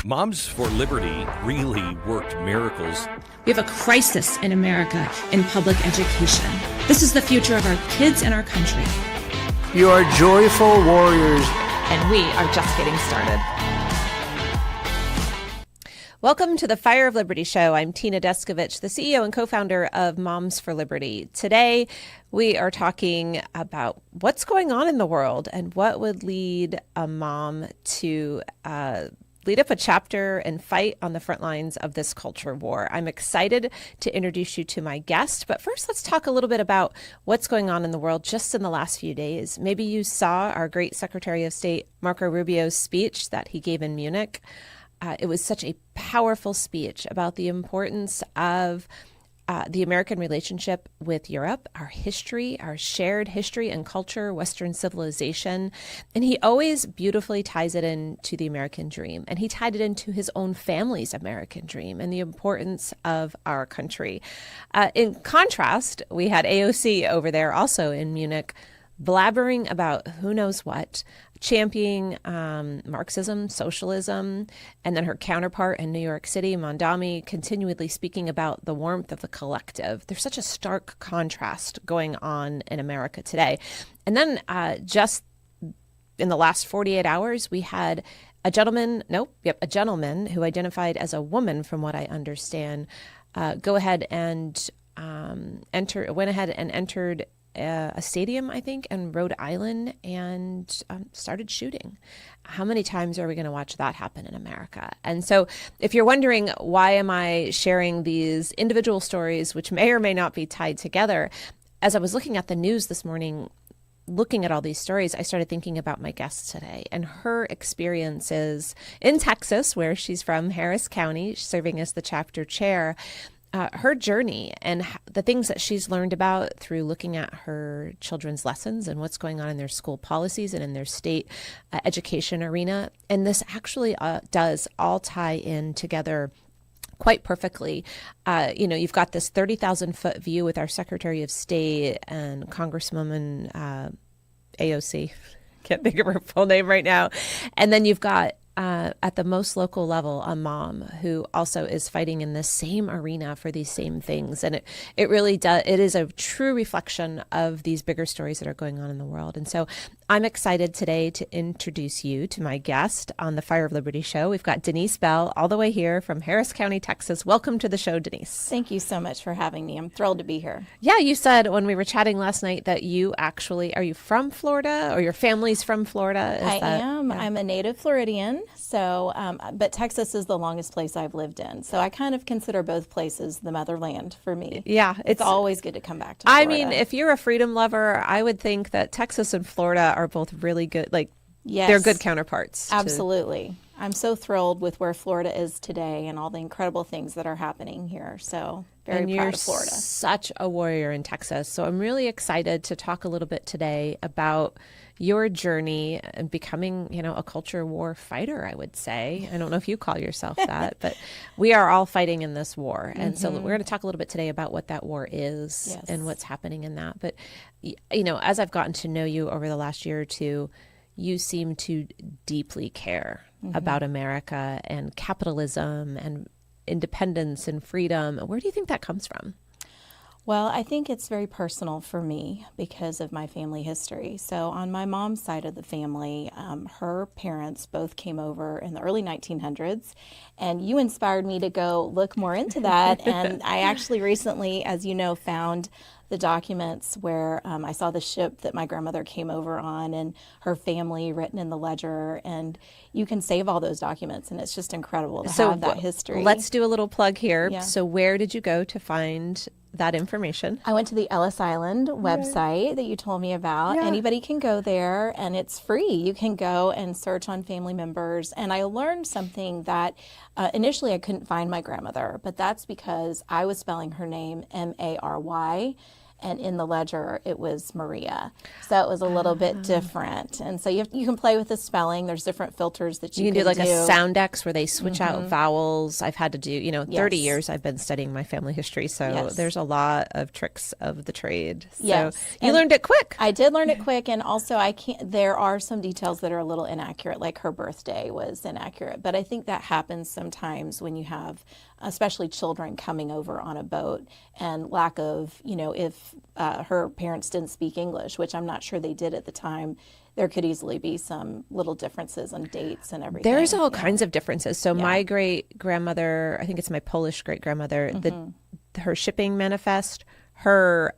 Moms for Liberty really worked miracles. We have a crisis in America in public education. This is the future of our kids and our country. You are joyful warriors. And we are just getting started. Welcome to the Fire of Liberty show. I'm Tina Deskovich, the CEO and co-founder of Moms for Liberty. Today, we are talking about what's going on in the world and what would lead a mom to lead up a chapter and fight on the front lines of this culture war. I'm excited to introduce you to my guest, but first let's talk a little bit about what's going on in the world just in the last few days. Maybe you saw our great Secretary of State, Marco Rubio's speech that he gave in Munich. It was such a powerful speech about the importance of the American relationship with Europe, our history, our shared history and culture, Western civilization. And he always beautifully ties it into the American dream. And he tied it into his own family's American dream and the importance of our country. In contrast, we had AOC over there also in Munich, blabbering about who knows what, championing Marxism, socialism, and then her counterpart in New York City, Mondami, continually speaking about the warmth of the collective. There's such a stark contrast going on in America today. And then just in the last 48 hours, we had a gentleman who identified as a woman, from what I understand, go ahead and entered a stadium, I think, in Rhode Island and started shooting. How many times are we going to watch that happen in America? And so if you're wondering, why am I sharing these individual stories, which may or may not be tied together, as I was looking at the news this morning, looking at all these stories, I started thinking about my guest today and her experiences in Texas, where she's from, Harris County, serving as the chapter chair. Her journey and the things that she's learned about through looking at her children's lessons and what's going on in their school policies and in their state education arena. And this actually does all tie in together quite perfectly. You've got this 30,000-foot view with our Secretary of State and Congresswoman AOC. Can't think of her full name right now. And then you've got at the most local level, a mom who also is fighting in the same arena for these same things. And it really does. It is a true reflection of these bigger stories that are going on in the world. And so I'm excited today to introduce you to my guest on the Fire of Liberty show. We've got Denise Bell all the way here from Harris County, Texas. Welcome to the show, Denise. Thank you so much for having me. I'm thrilled to be here. Yeah, you said when we were chatting last night that you actually, are you from Florida or your family's from Florida? I am. Yeah. I'm a native Floridian. So, but Texas is the longest place I've lived in. So I kind of consider both places the motherland for me. Yeah. It's always good to come back to Florida. I mean, if you're a freedom lover, I would think that Texas and Florida are both really good. Yes, they're good counterparts. Absolutely. I'm so thrilled with where Florida is today and all the incredible things that are happening here. So very proud of Florida. You're such a warrior in Texas. So I'm really excited to talk a little bit today about your journey and becoming, a culture war fighter, I would say. I don't know if you call yourself that, but we are all fighting in this war. And so we're going to talk a little bit today about what that war is and what's happening in that. But, as I've gotten to know you over the last year or two, you seem to deeply care about America and capitalism and independence and freedom. Where do you think that comes from? Well, I think it's very personal for me because of my family history. So on my mom's side of the family, her parents both came over in the early 1900s, and you inspired me to go look more into that. And I actually recently, as you know, found the documents where I saw the ship that my grandmother came over on and her family written in the ledger, and you can save all those documents, and it's just incredible to have that history. Let's do a little plug here. Yeah. So where did you go to find that information? I went to the Ellis Island website that you told me about. Yeah. Anybody can go there, and it's free. You can go and search on family members. And I learned something that initially I couldn't find my grandmother, but that's because I was spelling her name Mary, and in the ledger it was Maria. So it was a little bit different. And so you can play with the spelling. There's different filters that you can do like a sound X where they switch out vowels. I've had to do, 30 Yes. years I've been studying my family history. So Yes. there's a lot of tricks of the trade. So Yes. you And learned it quick. I did learn it quick, and also there are some details that are a little inaccurate, like her birthday was inaccurate. But I think that happens sometimes when you have, especially children coming over on a boat, and lack of, if her parents didn't speak English, which I'm not sure they did at the time, there could easily be some little differences on dates and everything. There's all kinds of differences. So my great grandmother, I think it's my Polish great grandmother, her shipping manifest, her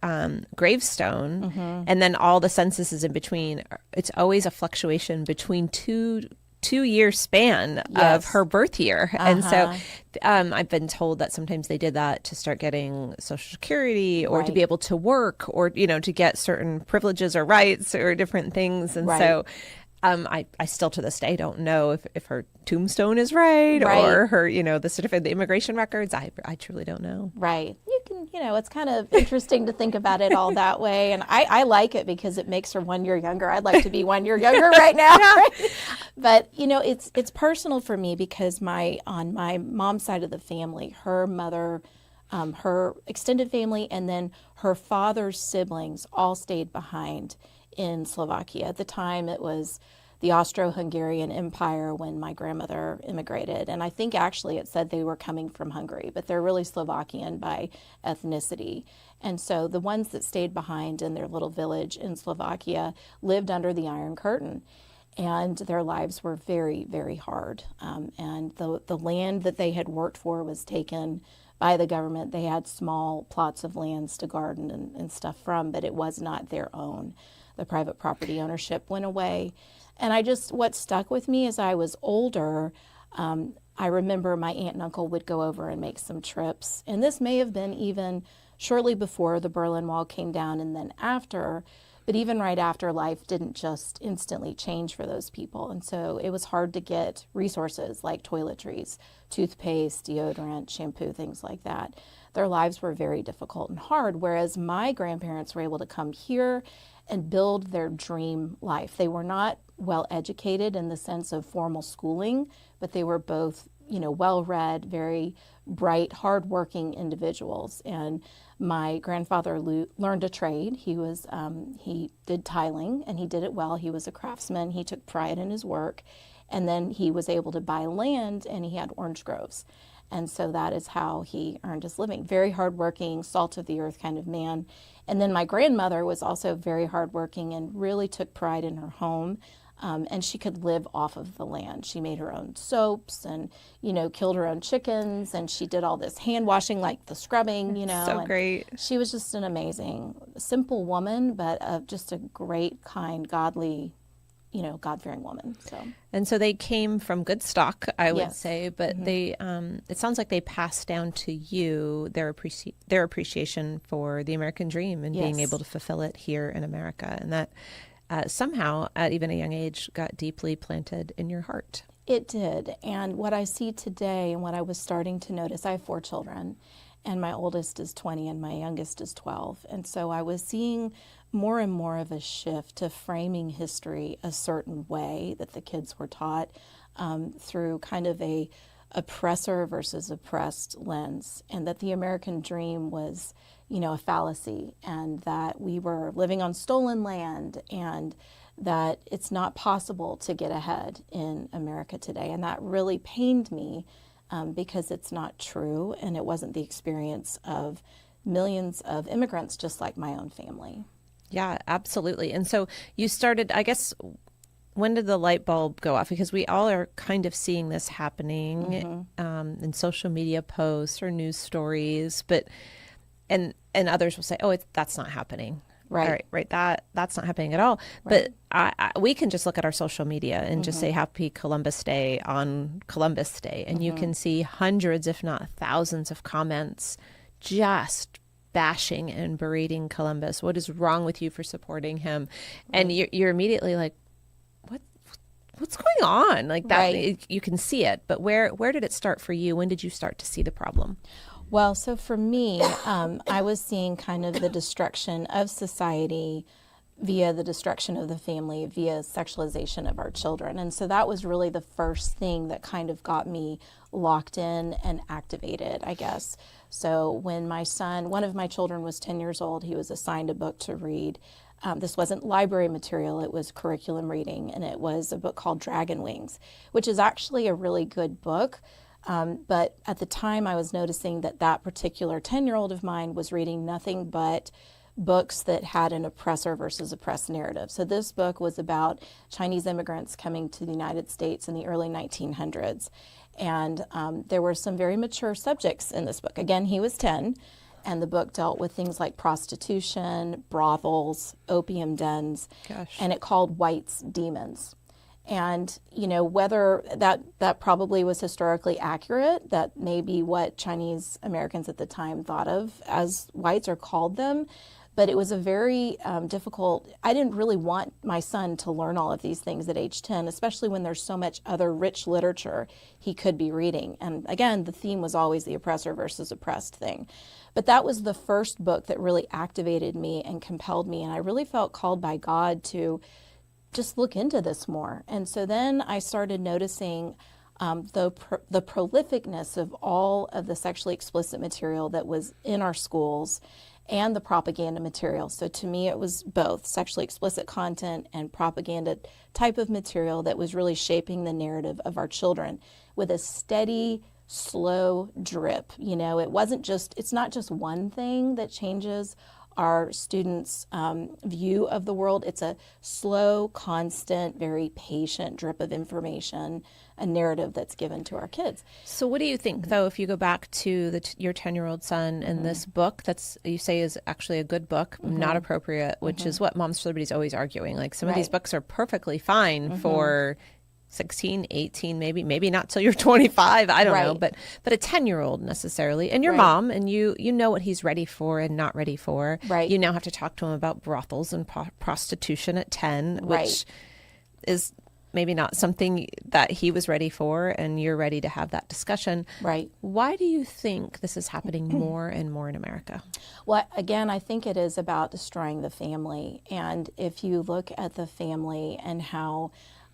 gravestone, and then all the censuses in between. It's always a fluctuation between two-year span of her birth year. And so I've been told that sometimes they did that to start getting Social Security or to be able to work or, to get certain privileges or rights or different things. And so I still to this day don't know if her tombstone is right. Or her, the certificate, the immigration records. I truly don't know. Right. You can, it's kind of interesting to think about it all that way. And I like it because it makes her 1 year younger. I'd like to be 1 year younger right now. But, it's personal for me because on my mom's side of the family, her mother, her extended family, and then her father's siblings all stayed behind in Slovakia. At the time, it was the Austro-Hungarian Empire when my grandmother immigrated. And I think actually it said they were coming from Hungary, but they're really Slovakian by ethnicity. And so the ones that stayed behind in their little village in Slovakia lived under the Iron Curtain. And their lives were very, very hard. And the land that they had worked for was taken by the government. They had small plots of lands to garden and stuff from, but it was not their own. The private property ownership went away. And what stuck with me as I was older, I remember my aunt and uncle would go over and make some trips. And this may have been even shortly before the Berlin Wall came down and then after. But even right after, life didn't just instantly change for those people. And so it was hard to get resources like toiletries, toothpaste, deodorant, shampoo, things like that. Their lives were very difficult and hard, whereas my grandparents were able to come here and build their dream life. They were not well educated in the sense of formal schooling, but they were both, well-read, very bright, hardworking individuals. And my grandfather learned a trade. He did tiling, and he did it well. He was a craftsman. He took pride in his work. And then he was able to buy land, and he had orange groves. And so that is how he earned his living. Very hardworking, salt of the earth kind of man. And then my grandmother was also very hardworking and really took pride in her home. And she could live off of the land. She made her own soaps and, killed her own chickens. And she did all this hand washing, like the scrubbing, So great. She was just an amazing, simple woman, but just a great, kind, godly, God-fearing woman. And so they came from good stock, I would Yes. say, but they, it sounds like they passed down to you their appreciation for the American dream and being Yes. able to fulfill it here in America. And that somehow, at even a young age, got deeply planted in your heart. It did. And what I see today and what I was starting to notice, I have 4 children, and my oldest is 20 and my youngest is 12. And so I was seeing more and more of a shift to framing history a certain way that the kids were taught through kind of a oppressor versus oppressed lens, and that the American dream was, a fallacy, and that we were living on stolen land, and that it's not possible to get ahead in America today. And that really pained me because it's not true, and it wasn't the experience of millions of immigrants just like my own family. Yeah, absolutely. And so you started, I guess, when did the light bulb go off? Because we all are kind of seeing this happening in social media posts or news stories, but and others will say, "Oh, that's not happening." Right. All right. That's not happening at all. Right. But we can just look at our social media and just say Happy Columbus Day on Columbus Day, and you can see hundreds, if not thousands, of comments just bashing and berating Columbus. What is wrong with you for supporting him? And you're immediately like, what's going on? Like that, Right. you can see it. But where did it start for you? When did you start to see the problem? Well, so for me, I was seeing kind of the destruction of society via the destruction of the family, via sexualization of our children. And so that was really the first thing that kind of got me locked in and activated, I guess. So when my son, one of my children was 10 years old, he was assigned a book to read. This wasn't library material, it was curriculum reading, and it was a book called Dragon Wings, which is actually a really good book. But at the time I was noticing that that particular 10-year-old of mine was reading nothing but books that had an oppressor versus oppressed narrative. So this book was about Chinese immigrants coming to the United States in the early 1900s. And there were some very mature subjects in this book. Again, he was 10, and the book dealt with things like prostitution, brothels, opium dens, and it called White's Demons. And, you know, whether that probably was historically accurate, that may be what Chinese Americans at the time thought of as whites or called them, but it was a very difficult, I didn't really want my son to learn all of these things at age 10, especially when there's so much other rich literature he could be reading. And again, the theme was always the oppressor versus oppressed thing. But that was the first book that really activated me and compelled me, and I really felt called by God to just look into this more. And so then I started noticing the prolificness of all of the sexually explicit material that was in our schools and the propaganda material. So to me, it was both sexually explicit content and propaganda type of material that was really shaping the narrative of our children with a steady, slow drip. You know, it's not just one thing that changes our students' view of the world. It's a slow, constant, very patient drip of information, a narrative that's given to our kids. So what do you think, though, if you go back to your 10-year-old son and this book that's, you say, is actually a good book, not appropriate, which is what Moms for Liberty is always arguing. Like, some of these books are perfectly fine for 16, 18, maybe not till you're 25, I don't know, but a 10-year-old necessarily, and your mom, and you know what he's ready for and not ready for. You now have to talk to him about brothels and prostitution at 10, which is maybe not something that he was ready for, and you're ready to have that discussion. Why do you think this is happening more and more in America? Well, again, I think it is about destroying the family. And if you look at the family and how,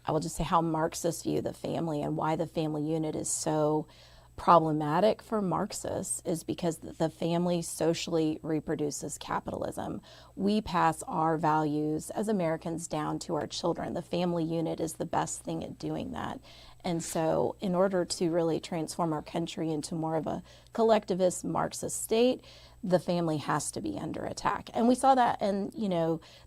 I will just say how Marxists view the family and why the family unit is so problematic for Marxists is because the family socially reproduces capitalism. We pass our values as Americans down to our children. The family unit is the best thing at doing that. And so in order to really transform our country into more of a collectivist Marxist state, the family has to be under attack. And we saw that in,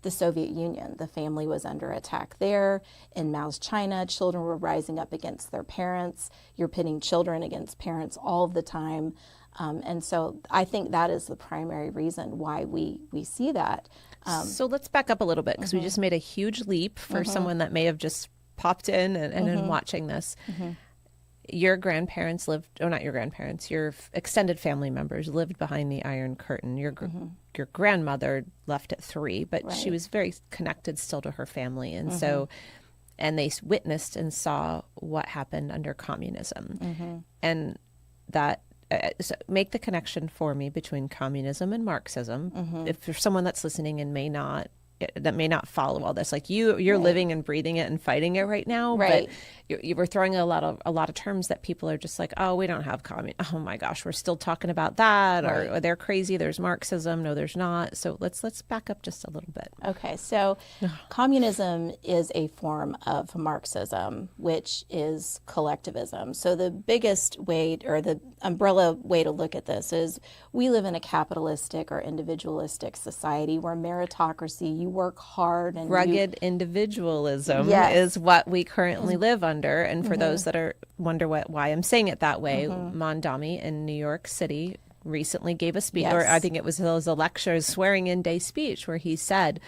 the Soviet Union. The family was under attack there. In Mao's China, children were rising up against their parents. You're pitting children against parents all of the time. And so I think that is the primary reason why we see that. So let's back up a little bit, because we just made a huge leap for someone that may have just popped in and in watching this. Your grandparents not your grandparents, your extended family members lived behind the Iron Curtain. Your grandmother left at 3, but she was very connected still to her family. And so, and they witnessed and saw what happened under communism. And that, so make the connection for me between communism and Marxism. If there's someone that's listening and may not follow all this, like you're living and breathing it and fighting it right now, but you were throwing a lot of terms that people are just like, oh, we don't have oh my gosh, we're still talking about that, or they're crazy, there's Marxism. No, there's not. So let's back up just a little bit. Okay, so communism is a form of Marxism, which is collectivism. So the biggest way, or the umbrella way to look at this is, we live in a capitalistic or individualistic society where meritocracy, you work hard, and rugged individualism is what we currently live under. And for those that wonder why I'm saying it that way, Mondami in New York City recently gave a speech, or I think it was a lecture, swearing-in day speech, where he said,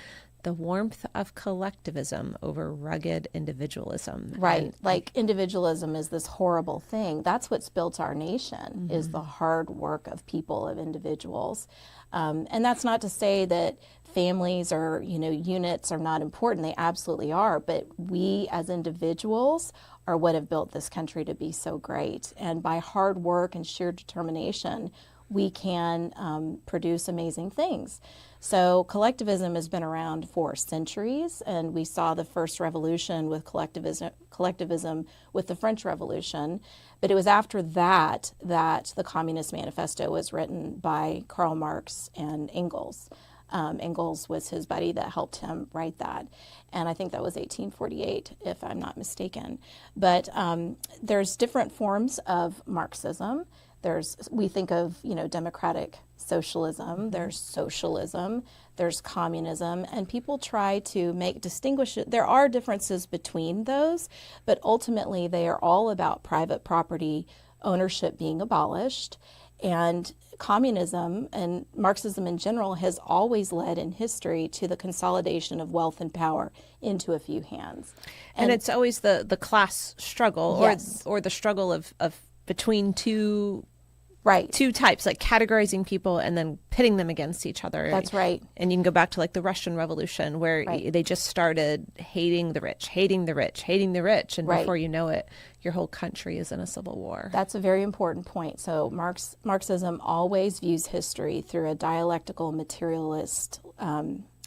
the warmth of collectivism over rugged individualism. Like individualism is this horrible thing. That's what's built our nation, is the hard work of people, of individuals. And that's not to say that families or, units are not important. They absolutely are. But we as individuals are what have built this country to be so great. And by hard work and sheer determination, we can produce amazing things. So collectivism has been around for centuries, and we saw the first revolution with collectivism with the French Revolution. But it was after that that the Communist Manifesto was written by Karl Marx and Engels. Engels was his buddy that helped him write that. And I think that was 1848, if I'm not mistaken. But there's different forms of Marxism. We think of, democratic socialism, there's socialism, there's communism, and people try to distinguish it. There are differences between those, but ultimately they are all about private property ownership being abolished. And communism and Marxism in general has always led in history to the consolidation of wealth and power into a few hands. And it's always the class struggle, yes. or the struggle of between two Right. two types, like categorizing people and then pitting them against each other. That's right. And you can go back to like the Russian Revolution, where Right. they just started hating the rich, hating the rich, hating the rich. And Right. before you know it, your whole country is in a civil war. That's a very important point. So Marxism always views history through a dialectical materialist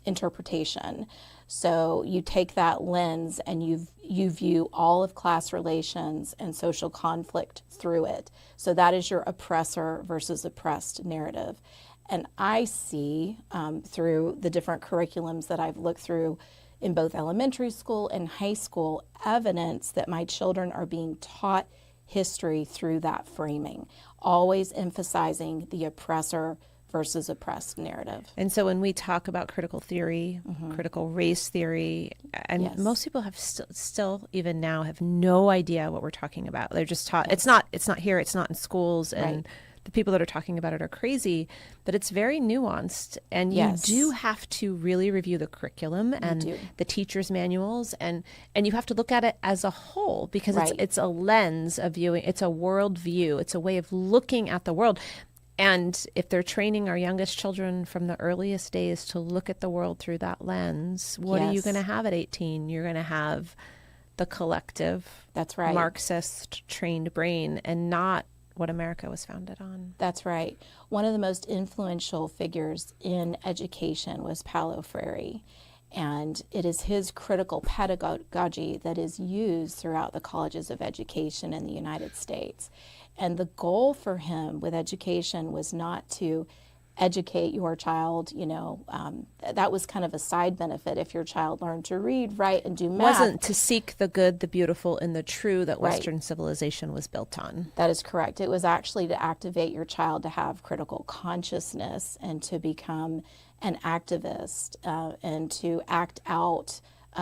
interpretation. So you take that lens and you view all of class relations and social conflict through it. So that is your oppressor versus oppressed narrative. And I see through the different curriculums that I've looked through in both elementary school and high school, evidence that my children are being taught history through that framing, always emphasizing the oppressor versus oppressed narrative. And so when we talk about critical theory, critical race theory, and Yes. most people have still even now have no idea what we're talking about. They're just taught, it's not here, it's not in schools, and Right. the people that are talking about it are crazy, but it's very nuanced. And Yes. you do have to really review the curriculum and do. the teacher's manuals, and you have to look at it as a whole, because Right. it's a lens of viewing, it's a world view, it's a way of looking at the world. And if they're training our youngest children from the earliest days to look at the world through that lens, what are you Yes. going to have at 18? You're going to have the collective, That's right. Marxist trained brain, and not what America was founded on. That's right. One of the most influential figures in education was Paulo Freire. And it is his critical pedagogy that is used throughout the colleges of education in the United States. And the goal for him with education was not to educate your child, that was kind of a side benefit if your child learned to read, write, and do math. Wasn't to seek the good, the beautiful, and the true that Right. Western civilization was built on. That is correct. It was actually to activate your child to have critical consciousness and to become an activist and to act out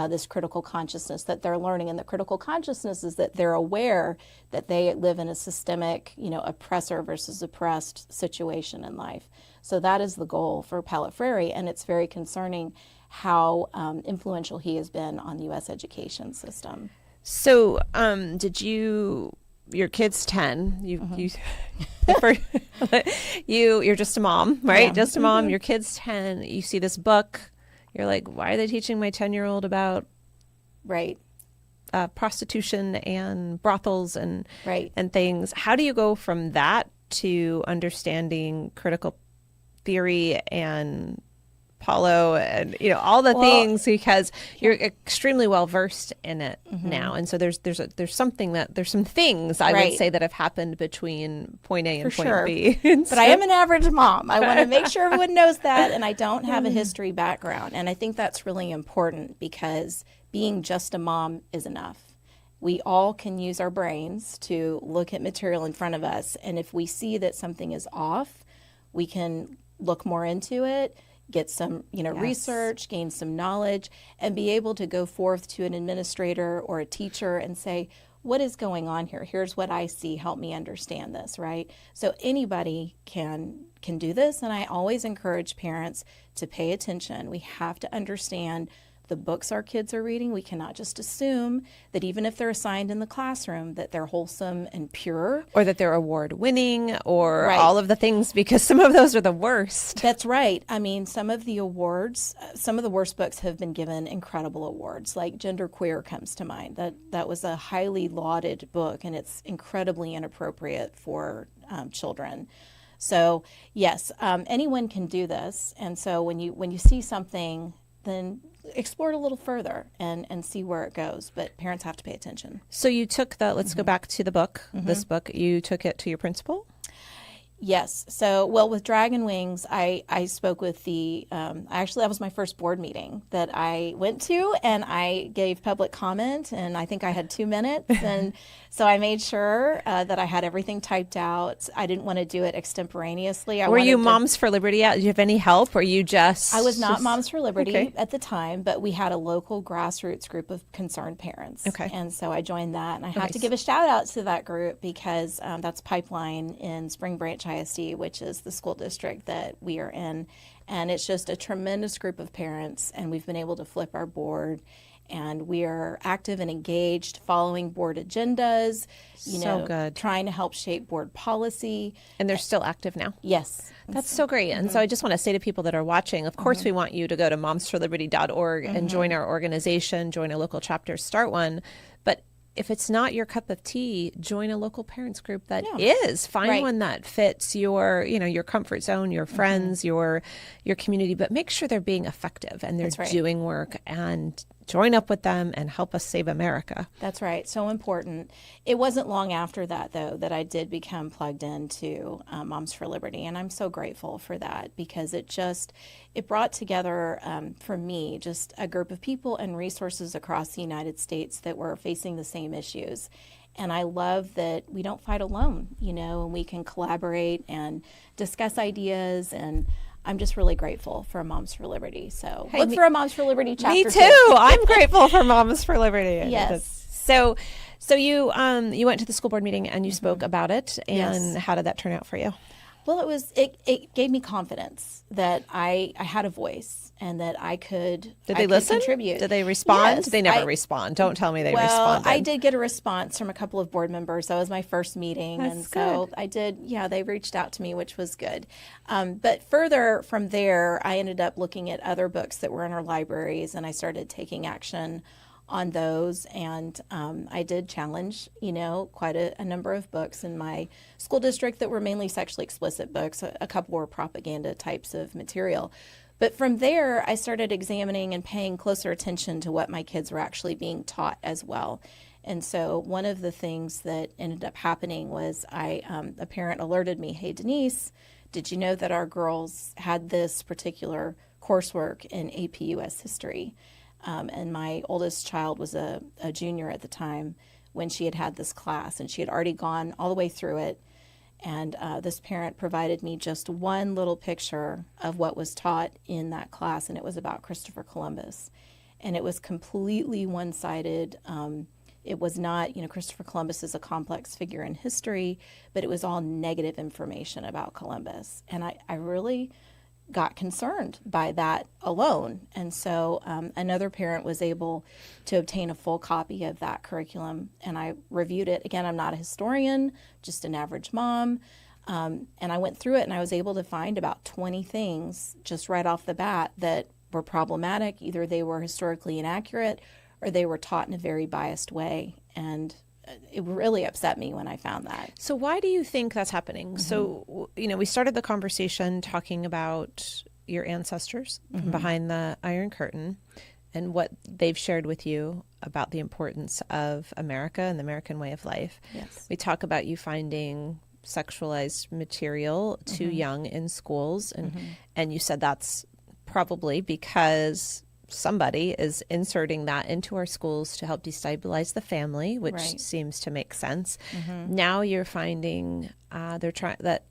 this critical consciousness that they're learning. And the critical consciousness is that they're aware that they live in a systemic, oppressor versus oppressed situation in life. So that is the goal for Paulo Freire, and it's very concerning how influential he has been on the U.S. education system. So, your kid's 10, you're just a mom, right? Yeah. Just a mom, your kid's 10, you see this book, you're like, why are they teaching my 10-year-old about Right. prostitution and brothels and Right. and things? How do you go from that to understanding critical theory and Paulo and all the things, because you're extremely well versed in it now, and so there's some things I Right. would say that have happened between point A and For point sure. B. But I am an average mom. I want to make sure everyone knows that, and I don't have a history background. And I think that's really important, because being just a mom is enough. We all can use our brains to look at material in front of us, and if we see that something is off, we can look more into it, get some research, gain some knowledge, and be able to go forth to an administrator or a teacher and say, what is going on here? Here's what I see. Help me understand this, right? So anybody can do this, and I always encourage parents to pay attention. We have to understand the books our kids are reading. We cannot just assume that even if they're assigned in the classroom that they're wholesome and pure. Or that they're award winning, or Right. all of the things, because some of those are the worst. That's right. I mean, some of the awards, some of the worst books have been given incredible awards, like Genderqueer comes to mind. That was a highly lauded book, and it's incredibly inappropriate for children. So yes, anyone can do this. And so when you see something, then explore it a little further and see where it goes. But parents have to pay attention. So you took let's go back to the book, this book, you took it to your principal? Yes. So, well, with Dragon Wings, I spoke with actually, that was my first board meeting that I went to, and I gave public comment, and I think I had 2 minutes. And so I made sure that I had everything typed out. I didn't want to do it extemporaneously. Were you Moms for Liberty? Did you have any help, or you just... I was not Moms for Liberty at the time, but we had a local grassroots group of concerned parents. Okay. And so I joined that, and I have to give a shout out to that group because that's Pipeline in Spring Branch ISD, which is the school district that we are in. And it's just a tremendous group of parents, and we've been able to flip our board. And we are active and engaged, following board agendas, good. Trying to help shape board policy. And they're still active now? Yes. That's so great. And so I just want to say to people that are watching, of course, we want you to go to momsforliberty.org and join our organization, join a local chapter, start one. But if it's not your cup of tea, join a local parents group that is. Find one that fits your, your comfort zone, your friends, your community, but make sure they're being effective and they're doing work, and join up with them and help us save America. That's right. So important. It wasn't long after that, though, that I did become plugged into Moms for Liberty. And I'm so grateful for that, because it brought together, for me, just a group of people and resources across the United States that were facing the same issues. And I love that we don't fight alone, and we can collaborate and discuss ideas. And I'm just really grateful for Moms for Liberty. So look for a Moms for Liberty chapter. Me too. I'm grateful for Moms for Liberty. Yes. So you went to the school board meeting and you spoke about it. And how did that turn out for you? Well, it gave me confidence that I had a voice and that I could. Did they listen? Contribute. Did they respond? Yes, they never respond. Don't tell me they responded. I did get a response from a couple of board members. That was my first meeting, so I did. Yeah, they reached out to me, which was good. But further from there, I ended up looking at other books that were in our libraries, and I started taking action on those. And I did challenge, quite a number of books in my school district that were mainly sexually explicit books. A couple were propaganda types of material. But from there, I started examining and paying closer attention to what my kids were actually being taught as well. And so one of the things that ended up happening was a parent alerted me, "Hey, Denise, did you know that our girls had this particular coursework in AP US history?" And my oldest child was a junior at the time when she had this class, and she had already gone all the way through it. And this parent provided me just one little picture of what was taught in that class, and it was about Christopher Columbus. And it was completely one-sided. It was not, Christopher Columbus is a complex figure in history, but it was all negative information about Columbus. And I really got concerned by that alone. And so another parent was able to obtain a full copy of that curriculum, and I reviewed it. Again, I'm not a historian, just an average mom. And I went through it, and I was able to find about 20 things just right off the bat that were problematic. Either they were historically inaccurate or they were taught in a very biased way. And it really upset me when I found that. So why do you think that's happening? So, we started the conversation talking about your ancestors from behind the Iron Curtain and what they've shared with you about the importance of America and the American way of life. Yes. We talk about you finding sexualized material too young in schools. And you said that's probably because somebody is inserting that into our schools to help destabilize the family, which seems to make sense. Now you're finding that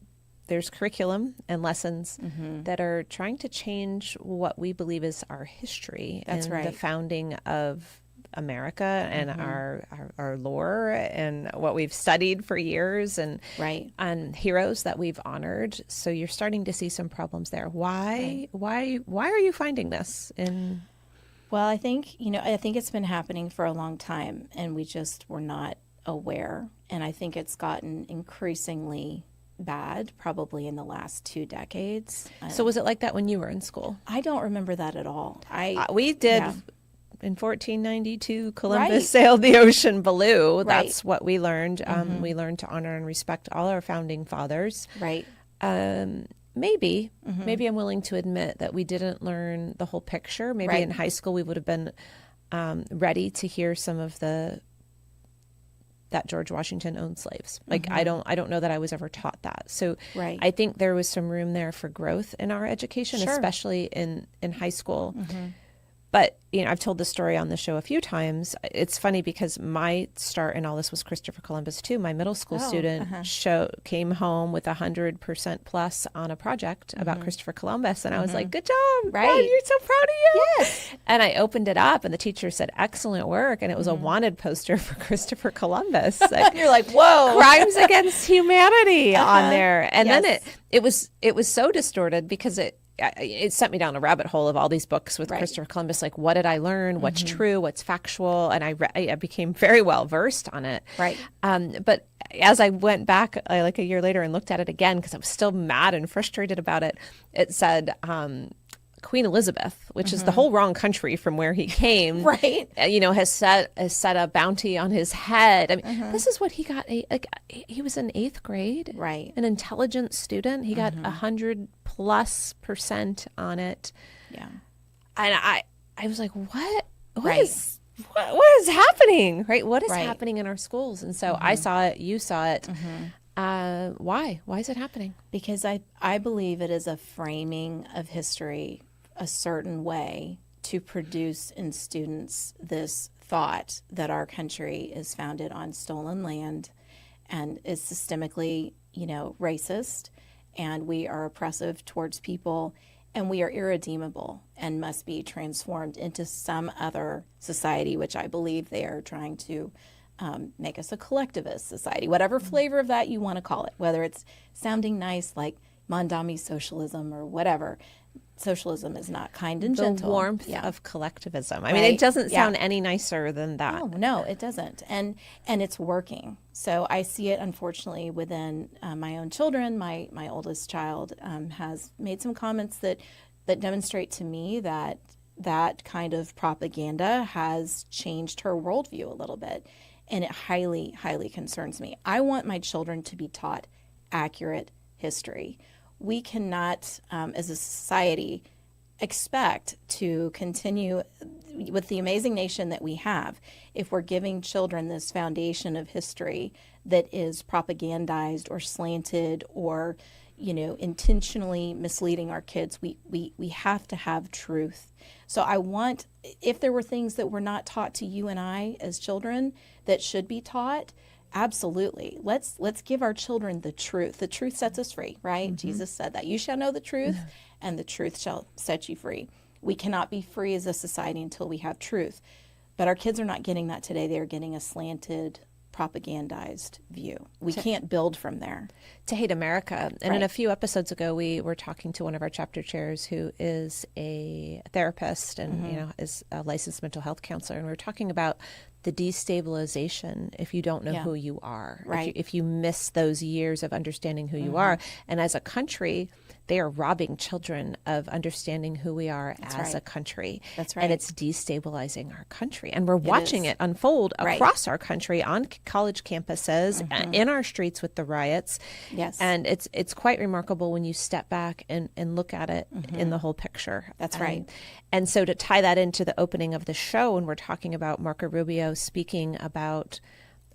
there's curriculum and lessons that are trying to change what we believe is our history and the founding of America and our lore and what we've studied for years and heroes that we've honored. So you're starting to see some problems there. Why are you finding this in? Well, I think it's been happening for a long time, and we just were not aware. And I think it's gotten increasingly bad, probably in the last 2 decades. So was it like that when you were in school? I don't remember that at all. We did. In 1492, Columbus sailed the ocean blue. That's what we learned. We learned to honor and respect all our founding fathers. Right. Maybe I'm willing to admit that we didn't learn the whole picture. Maybe in high school we would have been ready to hear some of that George Washington owned slaves. Like I don't know that I was ever taught that. So I think there was some room there for growth in our education, especially in high school. But, I've told this story on the show a few times. It's funny because my start in all this was Christopher Columbus too. My middle school student came home with 100% plus on a project about Christopher Columbus. And I was like, good job. Right. You're so proud of you. Yes. And I opened it up and the teacher said, excellent work. And it was a wanted poster for Christopher Columbus. Like, you're like, whoa. Crimes against humanity on there. And then it was so distorted because it sent me down a rabbit hole of all these books with Christopher Columbus. Like, what did I learn? What's true? What's factual? And I became very well versed on it. Right. But as I went back like a year later and looked at it again, because I was still mad and frustrated about it, it said Queen Elizabeth, which is the whole wrong country from where he came, has set a bounty on his head. I mean, this is what he got. He was in 8th grade, an intelligent student. He got 100+% on it. Yeah, and I was like, what is happening? Right? What is happening in our schools? And so I saw it. You saw it. Why? Why is it happening? Because I believe it is a framing of history a certain way to produce in students this thought that our country is founded on stolen land and is systemically, racist, and we are oppressive towards people, and we are irredeemable and must be transformed into some other society, which I believe they are trying to make us a collectivist society, whatever flavor of that you want to call it, whether it's sounding nice like Mondami socialism or whatever. Socialism is not kind and gentle. The warmth of collectivism. I mean, it doesn't sound any nicer than that. No, it doesn't. And it's working. So I see it, unfortunately, within my own children. My oldest child has made some comments that demonstrate to me that kind of propaganda has changed her worldview a little bit. And it highly, highly concerns me. I want my children to be taught accurate history. We cannot, as a society, expect to continue with the amazing nation that we have if we're giving children this foundation of history that is propagandized or slanted or, intentionally misleading our kids. We have to have truth. So I want, if there were things that were not taught to you and I as children that should be taught, absolutely. Let's give our children the truth. The truth sets us free, right? Jesus said that. You shall know the truth, and the truth shall set you free. We cannot be free as a society until we have truth. But our kids are not getting that today. They are getting a slanted, propagandized view. We can't build from there. To hate America. And in a few episodes ago, we were talking to one of our chapter chairs who is a therapist and is a licensed mental health counselor. And we were talking about the destabilization if you don't know who you are, if you miss those years of understanding who you are. And as a country, they are robbing children of understanding who we are as a country. That's right. And it's destabilizing our country. And we're watching it unfold across our country on college campuses, in our streets with the riots. Yes. And it's quite remarkable when you step back and look at it in the whole picture. That's right. And so to tie that into the opening of the show, when we're talking about Marco Rubio speaking about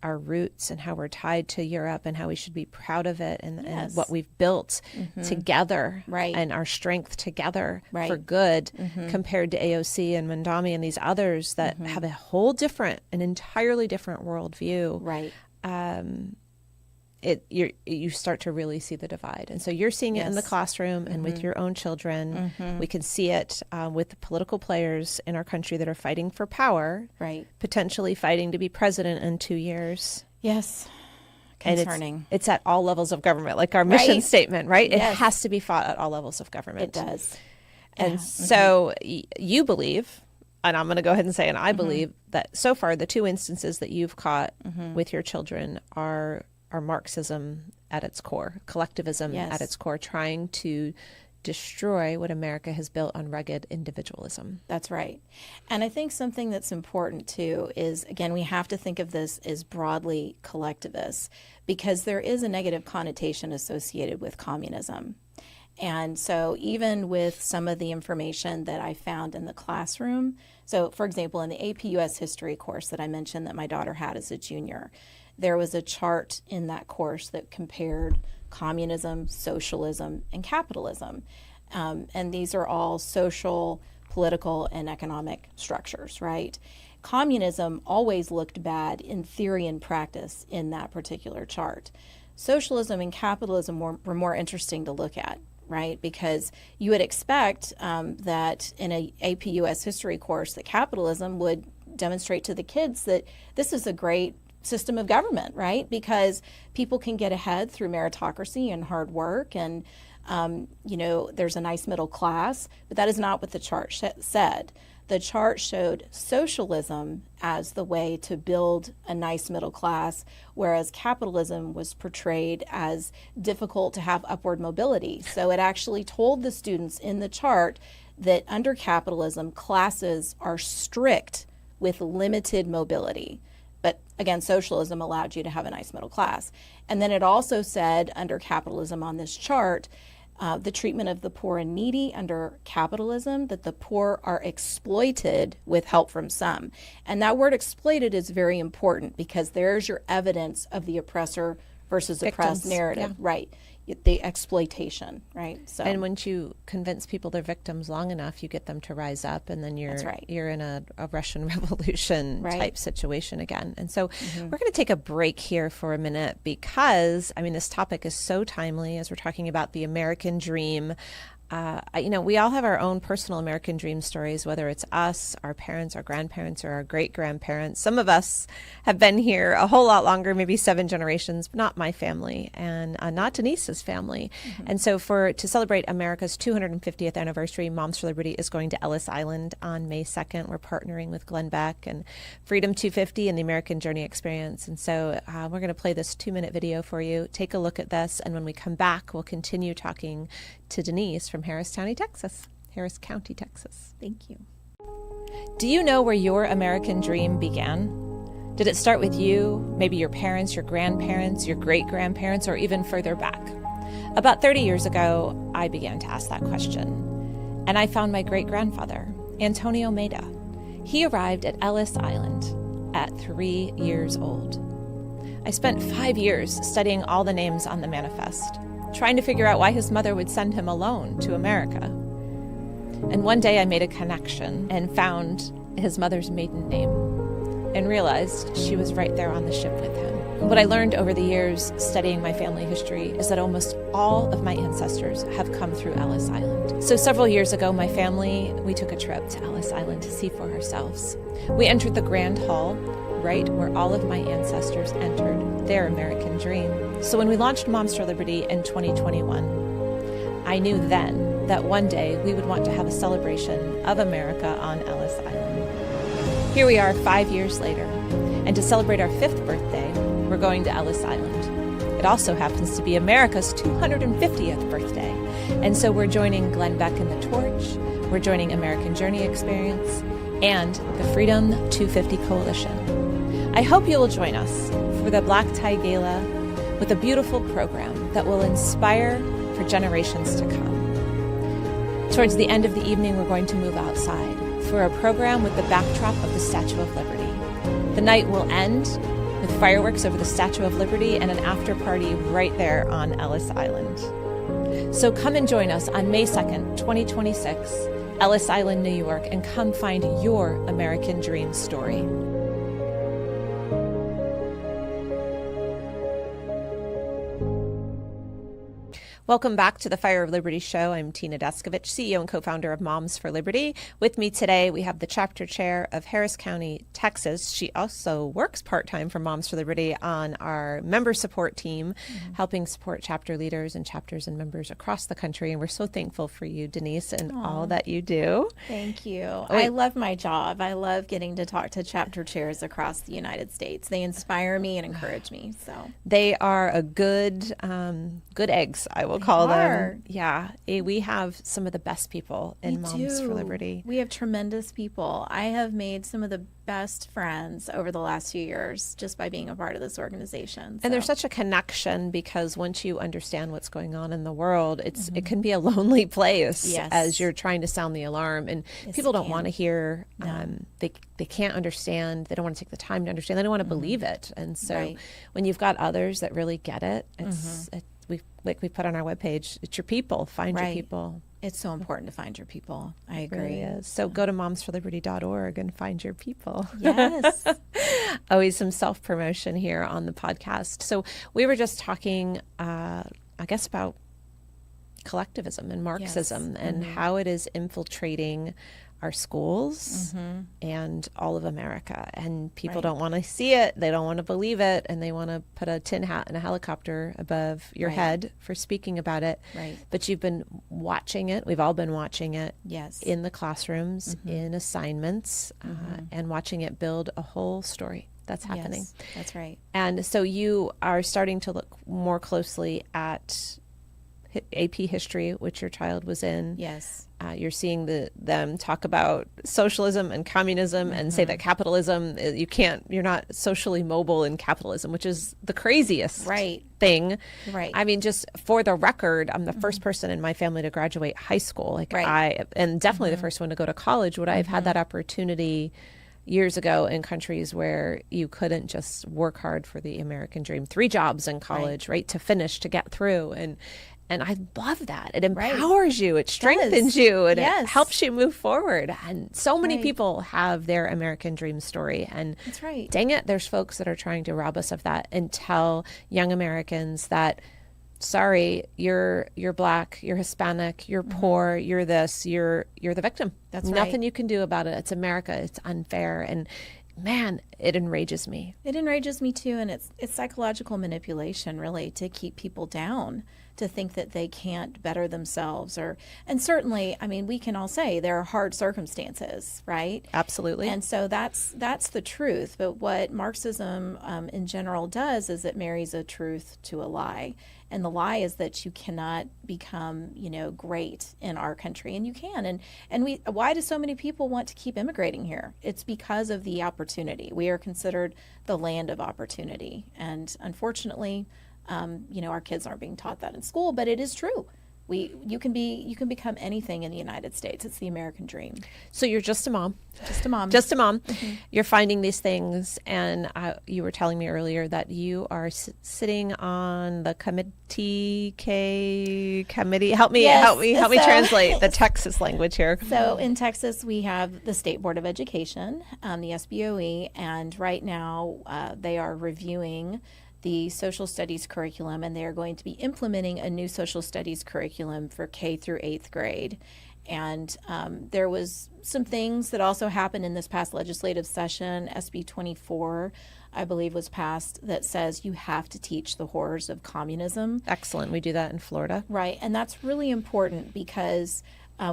our roots and how we're tied to Europe and how we should be proud of it and what we've built together and our strength together for good compared to AOC and Mondami and these others that have a whole different, an entirely different worldview. Right. You start to really see the divide. And so you're seeing it in the classroom and with your own children. We can see it with the political players in our country that are fighting for power, potentially fighting to be president in 2 years. Yes. Concerning. It's at all levels of government, like our mission statement, right? It has to be fought at all levels of government. It does. And so you believe, and I'm going to go ahead and say, and I believe that so far the 2 instances that you've caught with your children are Marxism at its core, collectivism at its core, trying to destroy what America has built on rugged individualism. That's right. And I think something that's important too is, again, we have to think of this as broadly collectivist, because there is a negative connotation associated with communism. And so even with some of the information that I found in the classroom, so for example, in the AP US history course that I mentioned that my daughter had as a junior, there was a chart in that course that compared communism, socialism, and capitalism. And these are all social, political, and economic structures, right? Communism always looked bad in theory and practice in that particular chart. Socialism and capitalism were more interesting to look at, right? Because you would expect that in a AP US history course that capitalism would demonstrate to the kids that this is a great system of government, right? Because people can get ahead through meritocracy and hard work, and there's a nice middle class, but that is not what the chart said. The chart showed socialism as the way to build a nice middle class, whereas capitalism was portrayed as difficult to have upward mobility. So it actually told the students in the chart that under capitalism, classes are strict with limited mobility. But again, socialism allowed you to have a nice middle class. And then it also said under capitalism on this chart, the treatment of the poor and needy under capitalism, that the poor are exploited with help from some. And that word exploited is very important, because there's your evidence of the oppressor versus oppressed narrative, right? The exploitation, right? So, and once you convince people they're victims long enough, you get them to rise up, and then you're in a Russian Revolution type situation again. And so we're going to take a break here for a minute, because this topic is so timely as we're talking about the American dream. We all have our own personal American dream stories, whether it's us, our parents, our grandparents, or our great-grandparents. Some of us have been here a whole lot longer, maybe 7 generations, but not my family, and not Denise's family. And so to celebrate America's 250th anniversary, Moms for Liberty is going to Ellis Island on May 2nd. We're partnering with Glenn Beck and Freedom 250 and the American Journey Experience. And so we're going to play this 2-minute video for you. Take a look at this, and when we come back, we'll continue talking to Denise from Harris County, Texas. Thank you. Do you know where your American dream began? Did it start with you, maybe your parents, your grandparents, your great-grandparents, or even further back? About 30 years ago, I began to ask that question. And I found my great-grandfather, Antonio Maida. He arrived at Ellis Island at 3 years old. I spent 5 years studying all the names on the manifest, trying to figure out why his mother would send him alone to America. And one day I made a connection and found his mother's maiden name and realized she was right there on the ship with him. What I learned over the years studying my family history is that almost all of my ancestors have come through Ellis Island. So several years ago, my family, we took a trip to Ellis Island to see for ourselves. We entered the Grand Hall, right where all of my ancestors entered their American dream. So when we launched Moms for Liberty in 2021, I knew then that one day we would want to have a celebration of America on Ellis Island. Here we are 5 years later, and to celebrate our 5th birthday, we're going to Ellis Island. It also happens to be America's 250th birthday, and so we're joining Glenn Beck and the Torch, we're joining American Journey Experience, and the Freedom 250 Coalition. I hope you will join us for the Black Tie Gala with a beautiful program that will inspire for generations to come. Towards the end of the evening, we're going to move outside for a program with the backdrop of the Statue of Liberty. The night will end with fireworks over the Statue of Liberty and an after party right there on Ellis Island. So come and join us on May 2nd, 2026, Ellis Island, New York, and come find your American dream story. Welcome back to the Fire of Liberty show. I'm Tina Deskovich, CEO and co-founder of Moms for Liberty. With me today, we have the chapter chair of Harris County, Texas. She also works part-time for Moms for Liberty on our member support team, helping support chapter leaders and chapters and members across the country. And we're so thankful for you, Denise, and all that you do. Thank you. I love my job. I love getting to talk to chapter chairs across the United States. They inspire me and encourage me. So they are a good eggs, I will people call are. them. Yeah, we have some of the best people in Moms for Liberty. We have tremendous people. I have made some of the best friends over the last few years just by being a part of this organization. And there's such a connection because once you understand what's going on in the world, it can be a lonely place as you're trying to sound the alarm. And people don't want to hear, they can't understand, they don't want to take the time to understand, they don't want to believe it. And so when you've got others that really get it, it's like we put on our webpage, it's your people, find your people. It's so important to find your people. I agree. It really is. So go to momsforliberty.org and find your people. Yes. Always some self-promotion here on the podcast. So we were just talking, I guess, about collectivism and Marxism and how it is infiltrating our schools and all of America. And people don't want to see it. They don't want to believe it. And they want to put a tin hat and a helicopter above your head for speaking about it. Right. But you've been watching it. We've all been watching it in the classrooms, in assignments, and watching it build a whole story that's happening. Yes, that's right. And so you are starting to look more closely at AP history, which your child was in. Yes. You're seeing them talk about socialism and communism and say that capitalism, you're not socially mobile in capitalism, which is the craziest thing. Right. I mean, just for the record, I'm the first person in my family to graduate high school. And definitely the first one to go to college. Would I have had that opportunity years ago in countries where you couldn't just work hard for the American dream, 3 jobs in college, right, to finish, to get through. And I love that. It empowers you. It strengthens you. And it helps you move forward. And so many people have their American dream story. And dang it, there's folks that are trying to rob us of that and tell young Americans that, sorry, you're Black, you're Hispanic, you're poor, you're this, you're the victim. That's nothing you can do about it. It's America. It's unfair. And man, it enrages me. It enrages me too. And it's psychological manipulation, really, to keep people down, to think that they can't better themselves. And certainly, I mean, we can all say there are hard circumstances, right? Absolutely. And so that's the truth. But what Marxism in general does is it marries a truth to a lie. And the lie is that you cannot become, great in our country, and you can. And why do so many people want to keep immigrating here? It's because of the opportunity. We are considered the land of opportunity, and unfortunately, our kids aren't being taught that in school. But it is true. You can become anything in the United States. It's the American dream. So you're just a mom. Just a mom. Just a mom. You're finding these things, and you were telling me earlier that you are sitting on the committee. Help me translate the Texas language here. So in Texas, we have the State Board of Education, the SBOE, and right now they are reviewing the social studies curriculum, and they are going to be implementing a new social studies curriculum for K through 8th grade. And there was some things that also happened in this past legislative session. SB 24, I believe, was passed that says you have to teach the horrors of communism. Excellent. We do that in Florida. Right. And that's really important because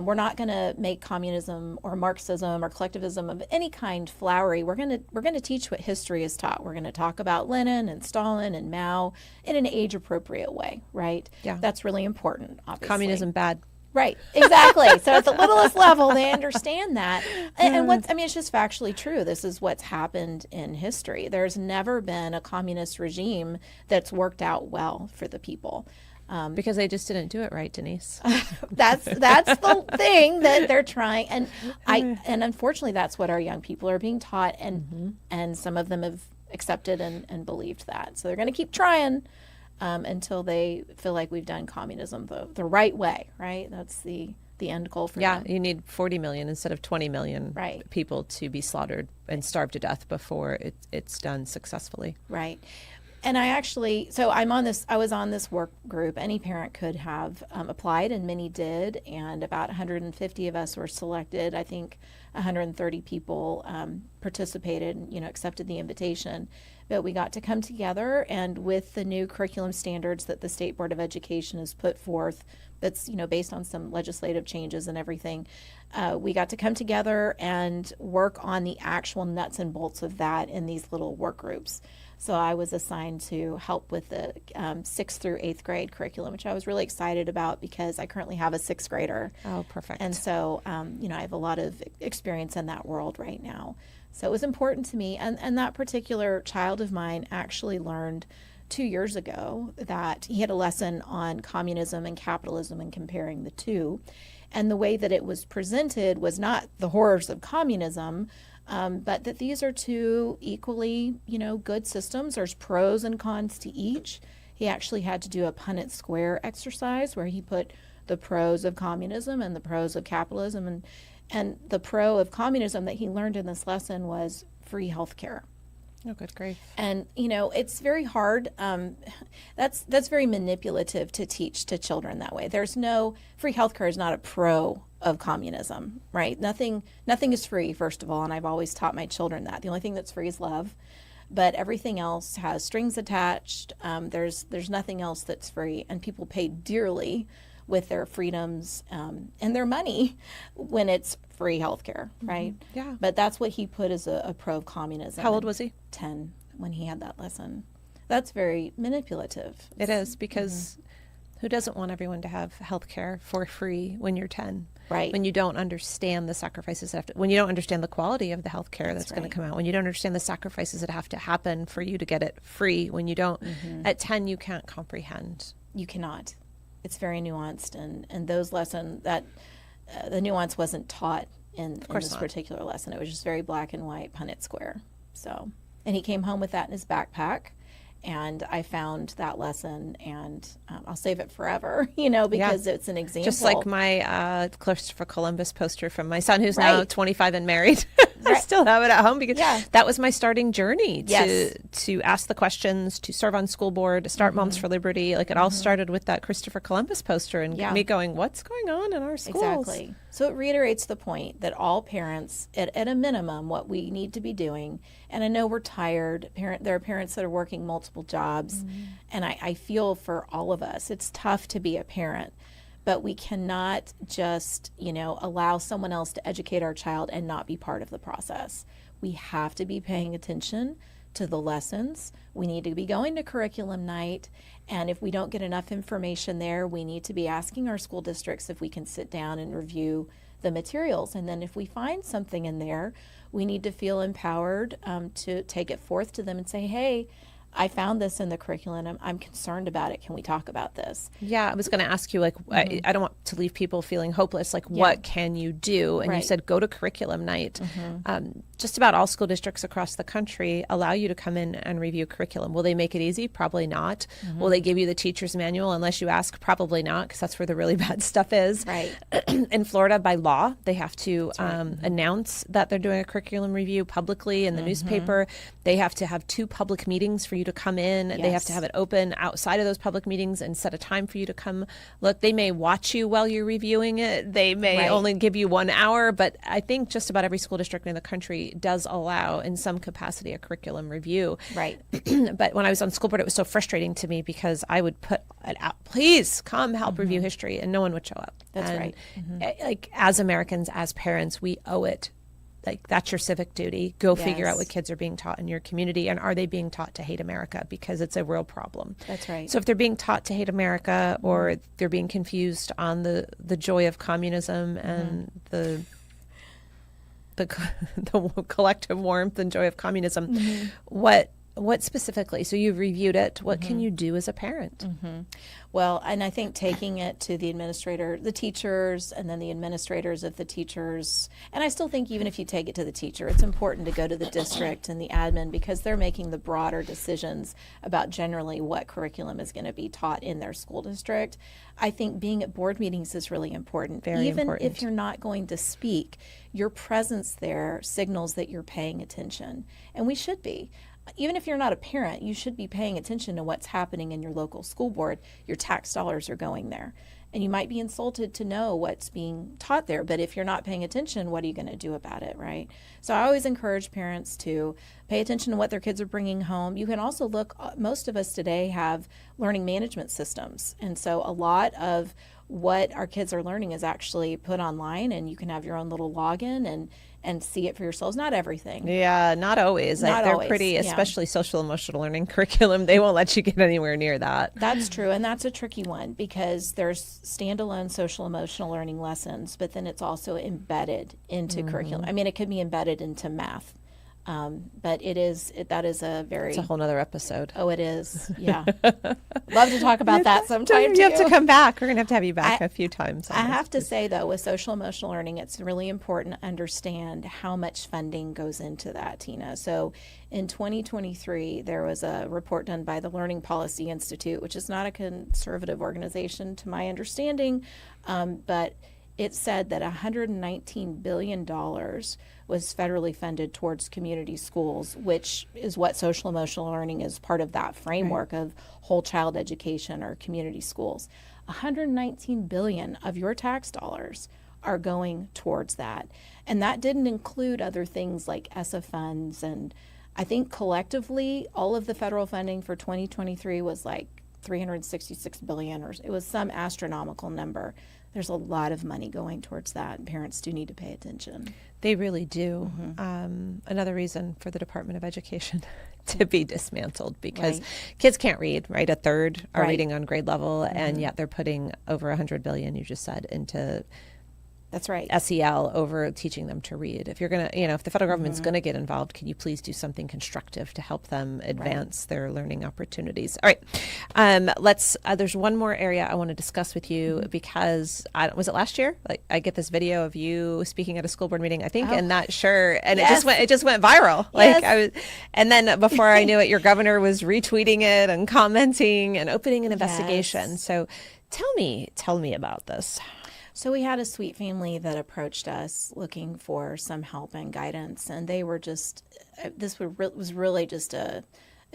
we're not going to make communism or Marxism or collectivism of any kind flowery. We're going to teach what history is taught. We're going to talk about Lenin and Stalin and Mao in an age-appropriate way, right? Yeah. That's really important, obviously. Communism bad. Right, exactly. So at the littlest level, they understand that. And it's just factually true. This is what's happened in history. There's never been a communist regime that's worked out well for the people. Because they just didn't do it right, Denise. That's the thing that they're trying, and unfortunately, that's what our young people are being taught, and some of them have accepted and believed that. So they're going to keep trying until they feel like we've done communism the right way. Right? That's the end goal for them. You need 40 million instead of 20 million people to be slaughtered and starved to death before it's done successfully. Right. And I was on this work group. Any parent could have applied, and many did, and about 150 of us were selected. I think 130 people participated and, accepted the invitation. But we got to come together, and with the new curriculum standards that the State Board of Education has put forth, that's, based on some legislative changes and everything, we got to come together and work on the actual nuts and bolts of that in these little work groups. So I was assigned to help with the 6th through 8th grade curriculum, which I was really excited about because I currently have a 6th grader. Oh, perfect. And so, I have a lot of experience in that world right now. So it was important to me. And that particular child of mine actually learned 2 years ago that he had a lesson on communism and capitalism and comparing the two. And the way that it was presented was not the horrors of communism, but that these are two equally, good systems. There's pros and cons to each. He actually had to do a Punnett square exercise where he put the pros of communism and the pros of capitalism. And the pro of communism that he learned in this lesson was free health care. Oh, good grief. And, it's very hard. That's very manipulative to teach to children that way. There's no, free healthcare is not a pro of communism, right? Nothing is free, first of all, and I've always taught my children that. The only thing that's free is love, but everything else has strings attached. There's nothing else that's free, and people pay dearly with their freedoms and their money when it's free healthcare, right? Yeah. But that's what he put as a pro of communism. How old was he? 10 when he had that lesson. That's very manipulative. It is, because who doesn't want everyone to have health care for free when you're 10? Right. When you don't understand the sacrifices that when you don't understand the quality of the health care that's going to come out, when you don't understand the sacrifices that have to happen for you to get it free, when you don't, at 10, you can't comprehend. You cannot. It's very nuanced, and those lessons, that the nuance wasn't taught in this particular lesson. It was just very black and white, Punnett square. So, and he came home with that in his backpack, and I found that lesson, and I'll save it forever, because it's an example. Just like my Christopher Columbus poster from my son, who's now 25 and married. I still have it at home because that was my starting journey to ask the questions, to serve on school board, to start Moms for Liberty. Like it all started with that Christopher Columbus poster and me going, what's going on in our schools? Exactly. So it reiterates the point that all parents, at a minimum, what we need to be doing, and I know we're tired. There are parents that are working multiple jobs, and I feel for all of us. It's tough to be a parent. But we cannot just, allow someone else to educate our child and not be part of the process. We have to be paying attention to the lessons. We need to be going to curriculum night. And if we don't get enough information there, we need to be asking our school districts if we can sit down and review the materials. And then if we find something in there, we need to feel empowered to take it forth to them and say, hey, I found this in the curriculum. I'm concerned about it. Can we talk about this? Yeah, I was going to ask you, I don't want to leave people feeling hopeless. What can you do? And you said go to curriculum night. Just about all school districts across the country allow you to come in and review curriculum. Will they make it easy? Probably not. Will they give you the teacher's manual unless you ask? Probably not, because that's where the really bad stuff is. Right. In Florida, by law, they have to announce that they're doing a curriculum review publicly in the newspaper. They have to have 2 public meetings for you to come in. They have to have it open outside of those public meetings and set a time for you to come look. They may watch you while you're reviewing it. They may only give you 1 hour, but I think just about every school district in the country does allow in some capacity a curriculum review. Right. But when I was on school board, it was so frustrating to me because I would put it out, please come help review history, and no one would show up. That's right. Like as Americans, as parents, we owe it. Like that's your civic duty. Go figure out what kids are being taught in your community, and are they being taught to hate America, because it's a real problem. That's right. So if they're being taught to hate America, or they're being confused on the joy of communism and the collective warmth and joy of communism, what specifically? So you've reviewed it. What can you do as a parent? Well, and I think taking it to the administrator, the teachers, and then the administrators of the teachers. And I still think even if you take it to the teacher, it's important to go to the district and the admin, because they're making the broader decisions about generally what curriculum is going to be taught in their school district. I think being at board meetings is really important. Even if you're not going to speak, your presence there signals that you're paying attention. And we should be. Even if you're not a parent, you should be paying attention to what's happening in your local school board. Your tax dollars are going there. And you might be insulted to know what's being taught there, but if you're not paying attention, what are you going to do about it, right? So I always encourage parents to pay attention to what their kids are bringing home. You can also look, most of us today have learning management systems. And so a lot of what our kids are learning is actually put online, and you can have your own little login and see it for yourselves. Not everything. Yeah, not always. Not They're always, pretty, yeah. especially social emotional learning curriculum. They won't let you get anywhere near that. That's true, and that's a tricky one because there's standalone social emotional learning lessons, but then it's also embedded into curriculum. I mean, it could be embedded into math, but that is a very... It's a whole nother episode. Oh, it is. Yeah. Love to talk about that sometime, You have to too. come back. We're going to have you back a few times. I have to say, though, with social emotional learning, it's really important to understand how much funding goes into that, Tina. So in 2023, there was a report done by the Learning Policy Institute, which is not a conservative organization, to my understanding, but it said that $119 billion was federally funded towards community schools, which is what social emotional learning is part of that framework of whole child education or community schools. $119 billion of your tax dollars are going towards that. And that didn't include other things like ESSA funds. And I think collectively, all of the federal funding for 2023 was like $366 billion, or it was some astronomical number. There's a lot of money going towards that, and parents do need to pay attention. They really do. Another reason for the Department of Education to be dismantled because kids can't read, right? A third are reading on grade level, and yet they're putting over $100 billion, you just said, into That's right. SEL over teaching them to read. If you're going to, if the federal government's going to get involved, can you please do something constructive to help them advance their learning opportunities? All right. There's one more area I want to discuss with you because was it last year? Like I get this video of you speaking at a school board meeting, I think, and it just went viral. Yes. And then before I knew it, your governor was retweeting it and commenting and opening an investigation. Yes. So tell me about this. So we had a sweet family that approached us looking for some help and guidance, and they were was really just a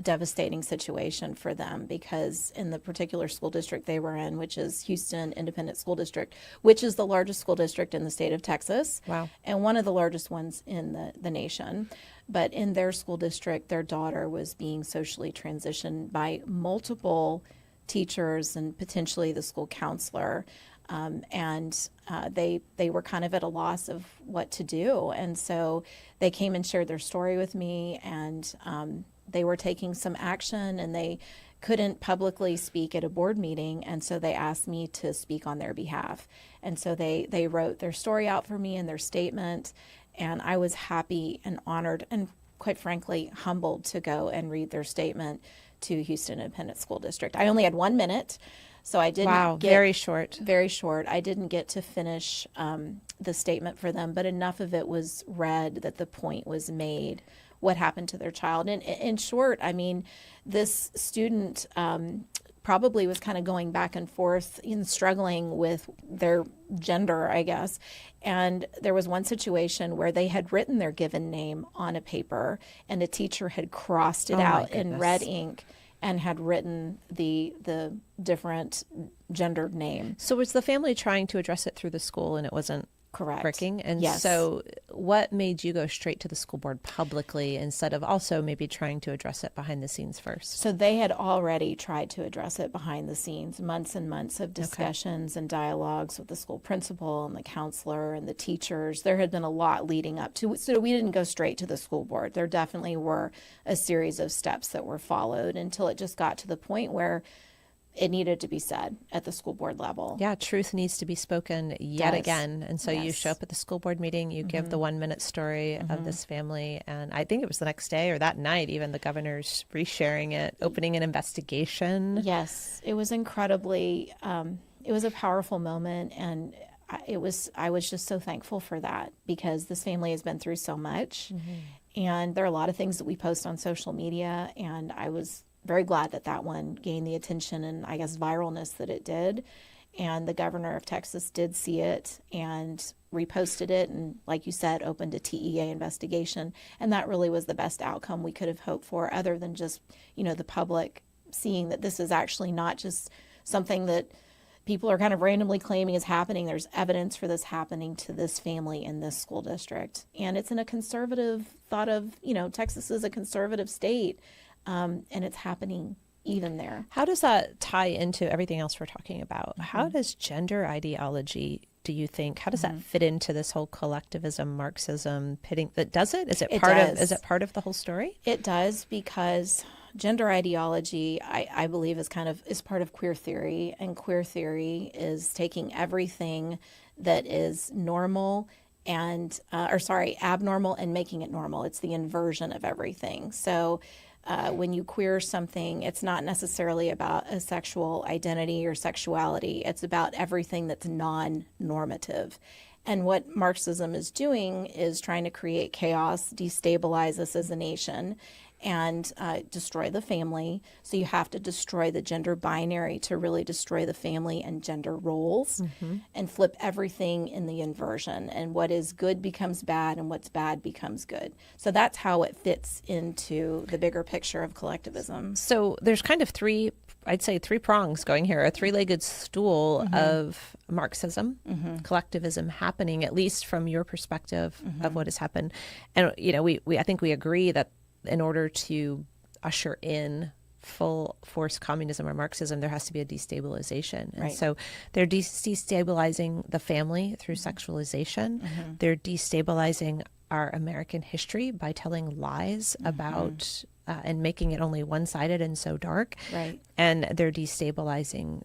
devastating situation for them because in the particular school district they were in, which is Houston Independent School District, which is the largest school district in the state of Texas. Wow. And one of the largest ones in the nation. But in their school district, their daughter was being socially transitioned by multiple teachers and potentially the school counselor. They were kind of at a loss of what to do. And so they came and shared their story with me, and they were taking some action, and they couldn't publicly speak at a board meeting. And so they asked me to speak on their behalf. And so they wrote their story out for me in their statement. And I was happy and honored and quite frankly humbled to go and read their statement to Houston Independent School District. I only had 1 minute. So I didn't very short. Very short. I didn't get to finish the statement for them, but enough of it was read that the point was made, what happened to their child. And in short, I mean, this student probably was kind of going back and forth in struggling with their gender, I guess. And there was one situation where they had written their given name on a paper, and a teacher had crossed it out in red ink and had written the different gendered name. So was the family trying to address it through the school and it wasn't Correct. working? And yes. So what made you go straight to the school board publicly instead of also maybe trying to address it behind the scenes first? So they had already tried to address it behind the scenes, months and months of discussions and dialogues with the school principal and the counselor and the teachers. There had been a lot leading up to it. So we didn't go straight to the school board. There definitely were a series of steps that were followed until it just got to the point where it needed to be said at the school board level. Yeah, truth needs to be spoken yet Does. again. And so you show up at the school board meeting, you give the 1 minute story of this family. And I think it was the next day or that night, even the governor's resharing it, opening an investigation. Yes, it was incredibly, it was a powerful moment. And I was just so thankful for that because this family has been through so much. And there are a lot of things that we post on social media. And I was very glad that one gained the attention and I guess viralness that it did. And the governor of Texas did see it and reposted it and, like you said, opened a TEA investigation. And that really was the best outcome we could have hoped for, other than just, the public seeing that this is actually not just something that people are kind of randomly claiming is happening. There's evidence for this happening to this family in this school district. And it's in a conservative thought of, Texas is a conservative state. And it's happening even there. How does that tie into everything else we're talking about? How does gender ideology do you think? How does that fit into this whole collectivism, Marxism pitting? Does it? Is it It part does. of? Is it part of the whole story? It does, because gender ideology, I believe, is part of queer theory, and queer theory is taking everything that is normal and abnormal and making it normal. It's the inversion of everything. So when you queer something, it's not necessarily about a sexual identity or sexuality. It's about everything that's non-normative. And what Marxism is doing is trying to create chaos, destabilize us as a nation, and destroy the family. So you have to destroy the gender binary to really destroy the family and gender roles, and flip everything in the inversion. And what is good becomes bad, and what's bad becomes good. So that's how it fits into the bigger picture of collectivism. So there's kind of three prongs going here, a three-legged stool of Marxism, collectivism happening, at least from your perspective of what has happened. And, I think we agree that in order to usher in full force communism or Marxism, there has to be a destabilization. And so they're destabilizing the family through sexualization. They're destabilizing our American history by telling lies about and making it only one-sided and so dark. Right. And they're destabilizing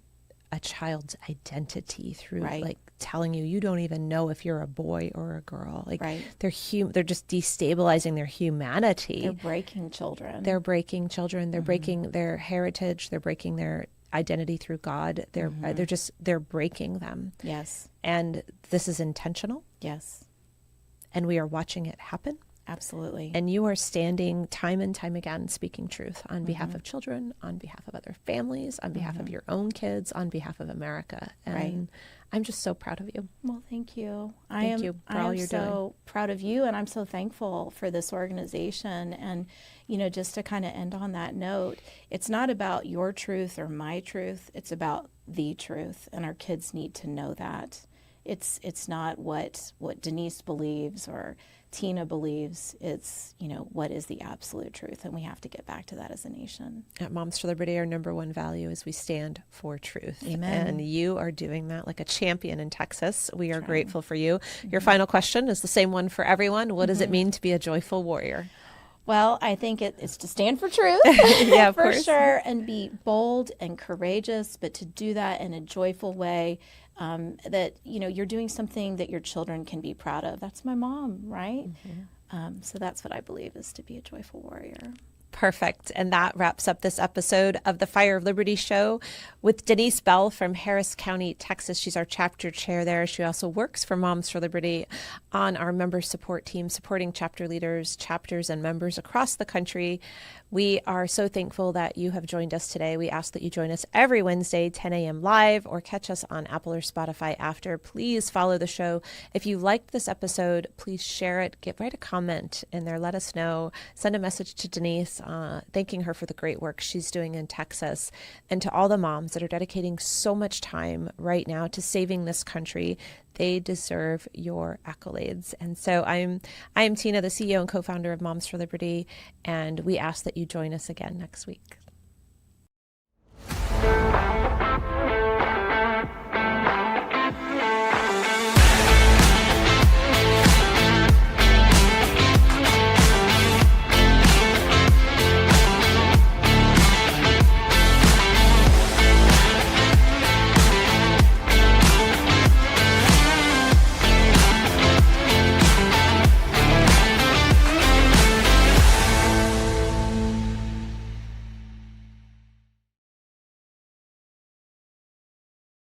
a child's identity through telling you don't even know if you're a boy or a girl. They're just destabilizing their humanity. They're breaking children. They're breaking children. They're breaking their heritage. They're breaking their identity through God. They're breaking them. Yes. And this is intentional. Yes. And we are watching it happen. Absolutely. And you are standing time and time again speaking truth on behalf of children, on behalf of other families, on behalf of your own kids, on behalf of America. And I'm just so proud of you. Well, thank you. Thank you for all you're doing. I'm so proud of you, and I'm so thankful for this organization. And, just to kind of end on that note, it's not about your truth or my truth. It's about the truth, and our kids need to know that. It's not what Denise believes or Tina believes. It's, what is the absolute truth, and we have to get back to that as a nation. At Moms for Liberty, our number one value is we stand for truth. Amen. And you are doing that like a champion in Texas. We are grateful for you. Your final question is the same one for everyone. What does it mean to be a joyful warrior? Well, I think it's to stand for truth, yeah, of for course. sure, and be bold and courageous, but to do that in a joyful way. That you're doing something that your children can be proud of. That's my mom, right? So that's what I believe is to be a joyful warrior. Perfect. And that wraps up this episode of the Fire of Liberty show with Denise Bell from Harris County, Texas. She's our chapter chair there. She also works for Moms for Liberty on our member support team, supporting chapter leaders, chapters, and members across the country. We are so thankful that you have joined us today. We ask that you join us every Wednesday, 10 a.m. live, or catch us on Apple or Spotify after. Please follow the show. If you liked this episode, please share it. Write a comment in there. Let us know. Send a message to Denise, thanking her for the great work she's doing in Texas, and to all the moms that are dedicating so much time right now to saving this country. They deserve your accolades. And so I am Tina, the CEO and co-founder of Moms for Liberty, and we ask that you join us again next week.